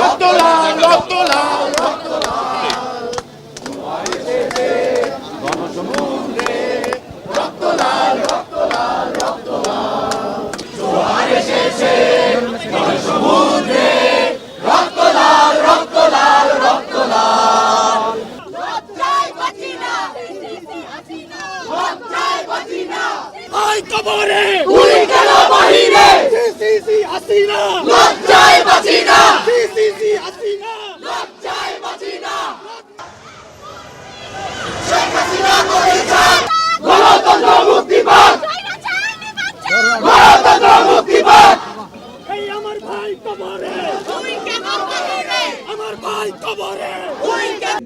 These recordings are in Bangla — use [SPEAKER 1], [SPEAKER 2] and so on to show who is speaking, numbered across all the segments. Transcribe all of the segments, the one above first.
[SPEAKER 1] রক্ত লাল রক্ত লাল রক্ত লাল গণসমুদ্রে রক্ত লাল রক্ত লাল রক্ত লাল জোয়ার এসেছে গণসমুদ্রে রক্ত লাল রক্ত লাল রক্ত লাল লজ্জায় বাঁচি না লজ্জায় বাঁচি না আই কবরে তুই কেন বাহিরে সিসি হাসিনা লজ্জায় বাঁচি না সিসি হাসিনা লজ্জায় বাঁচি না শেখ হাসিনা করে যায় গণতন্ত্র মুক্তিবাদ গণতন্ত্র মুক্তিবাদ এই আমার ভাই কবরে তুই কেন বাহিরে আমার ভাই কবরে তুই কেন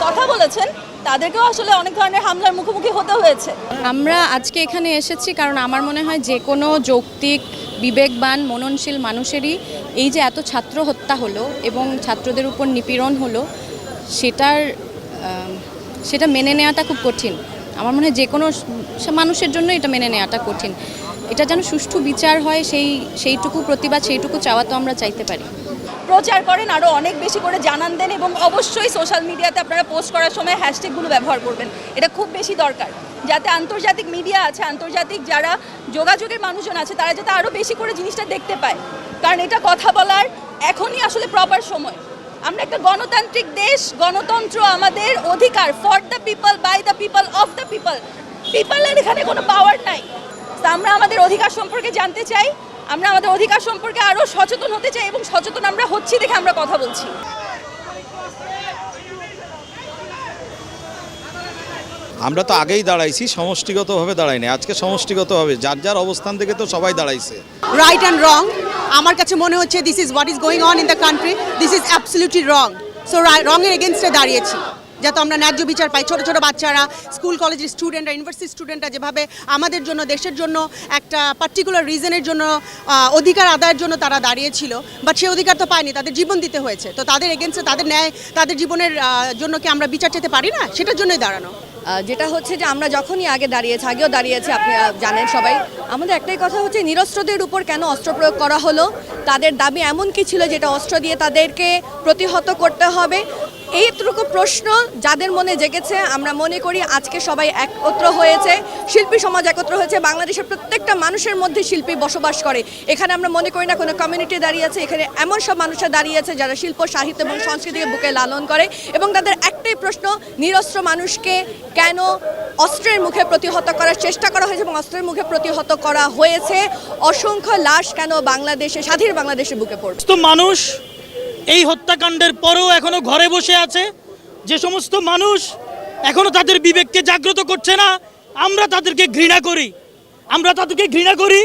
[SPEAKER 2] কথা বলেছেন তাদেরকেও আসলে অনেক ধরনের হামলার মুখোমুখি হতে হয়েছে।
[SPEAKER 3] আমরা আজকে এখানে এসেছি কারণ আমার মনে হয় যে কোনো যৌক্তিক বিবেকবান মননশীল মানুষেরই এই যে এত ছাত্র হত্যা হলো এবং ছাত্রদের উপর নিপীড়ন হলো সেটা মেনে নেওয়াটা খুব কঠিন। আমার মনে হয় যে কোনো মানুষের জন্য এটা মেনে নেওয়াটা কঠিন। এটা যেন সুষ্ঠু বিচার হয় সেইটুকু প্রতিবাদ সেইটুকু চাওয়া তো আমরা চাইতে পারি।
[SPEAKER 2] প্রচার করেন, আরও অনেক বেশি করে জানান দেন এবং অবশ্যই সোশ্যাল মিডিয়াতে আপনারা পোস্ট করার সময় হ্যাশট্যাগুলো ব্যবহার করবেন। এটা খুব বেশি দরকার যাতে আন্তর্জাতিক মিডিয়া আছে, আন্তর্জাতিক যারা যোগাযোগের মানুষজন আছে তারা যাতে আরও বেশি করে জিনিসটা দেখতে পায়, কারণ এটা কথা বলার এখনই আসলে প্রপার সময়। আমরা একটা গণতান্ত্রিক দেশ, গণতন্ত্র আমাদের অধিকার, for the people, by the people, of the people. পিপলের এখানে কোনো পাওয়ার নাই। আমরা আমাদের অধিকার সম্পর্কে জানতে চাই, আমরা আমাদের অধিকার সম্পর্কে আরও সচেতন হতে চাই এবং সচেতন আমরা হচ্ছি দেখে আমরা কথা বলছি।
[SPEAKER 4] আমরা তো আগেই দাঁড়াইছি, সমষ্টিগতভাবে দাঁড়াইনি, আজকে সমষ্টিগতভাবে যার যার অবস্থান থেকে তো সবাই দাঁড়াইছে।
[SPEAKER 5] রাইট অ্যান্ড রং, আমার কাছে মনে হচ্ছে this is what is going on in the country, this is absolutely wrong. So রঙের এগেনস্টে দাঁড়িয়েছি যাতে আমরা ন্যায্য বিচার পাই। ছোটো ছোটো বাচ্চারা, স্কুল কলেজের স্টুডেন্টরা, ইউনিভার্সিটি স্টুডেন্টরা যেভাবে আমাদের জন্য, দেশের জন্য একটা পার্টিকুলার রিজনের জন্য অধিকার আদায়ের জন্য তারা দাঁড়িয়েছিল, বাট সে অধিকার তো পায়নি, তাদের জীবন দিতে হয়েছে। তো তাদের এগেনস্টে, তাদের ন্যায়, তাদের জীবনের জন্য কি আমরা বিচার চেতে পারি না? সেটার জন্যই দাঁড়ানো।
[SPEAKER 3] যেটা হচ্ছে যে আমরা যখনই আগেও দাঁড়িয়েছি, আপনি জানেন সবাই, আমাদের একটাই কথা হচ্ছে নিরস্ত্রদের উপর কেন অস্ত্র প্রয়োগ করা হলো, তাদের দাবি এমন কি ছিল যেটা অস্ত্র দিয়ে তাদেরকে প্রতিহত করতে হবে। এইটুকু প্রশ্ন যাদের মনে জেগেছে, আমরা মনে করি আজকে সবাই একত্র হয়েছে, শিল্পী সমাজ একত্র হয়েছে। বাংলাদেশের প্রত্যেকটা মানুষের মধ্যে শিল্পী বসবাস করে। এখানে আমরা মনে করি না কোনো কমিউনিটি দাঁড়িয়ে আছে, এখানে এমন সব মানুষরা দাঁড়িয়ে আছে যারা শিল্প, সাহিত্য এবং সংস্কৃতিকে বুকে লালন করে এবং তাদের একটাই প্রশ্ন, নিরস্ত্র মানুষকে কেন অস্ত্রের মুখে প্রতিহত করার চেষ্টা করা হয়েছে এবং অস্ত্রের মুখে প্রতিহত করা হয়েছে। অসংখ্য লাশ কেন বাংলাদেশে, স্বাধীন বাংলাদেশের বুকে পড়ছে।
[SPEAKER 6] তো মানুষ এই হত্যাকাণ্ডের পরেও এখনো ঘরে বসে আছে, যে সমস্ত মানুষ এখনো তাদের বিবেককে জাগ্রত করছে না, আমরা তাদেরকে ঘৃণা করি,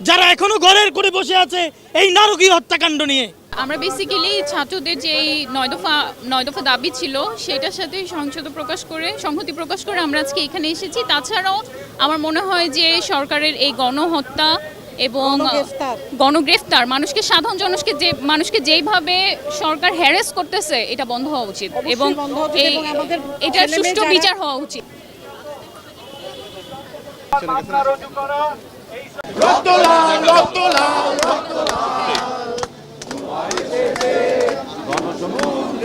[SPEAKER 6] যারা এখনো ঘরের করে বসে আছে এই নারকীয় হত্যাকাণ্ড নিয়ে।
[SPEAKER 7] আমরা বেসিক্যালি ছাত্রদের যে এই 9 দফা দাবি ছিল সেটার সাথে সংহতি প্রকাশ করে আমরা আজকে এখানে এসেছি। তাছাড়াও আমার মনে হয় যে সরকারের এই গণহত্যা এবং গণগ্রেফতার, সাধারণ মানুষকে যেইভাবে সরকার হ্যারাস করতেছে এটা বন্ধ হওয়া উচিত এবং এটার সুষ্ঠু বিচার হওয়া উচিত।
[SPEAKER 1] রক্ত লাল রক্ত লাল রক্ত লাল গণসমুদ্রে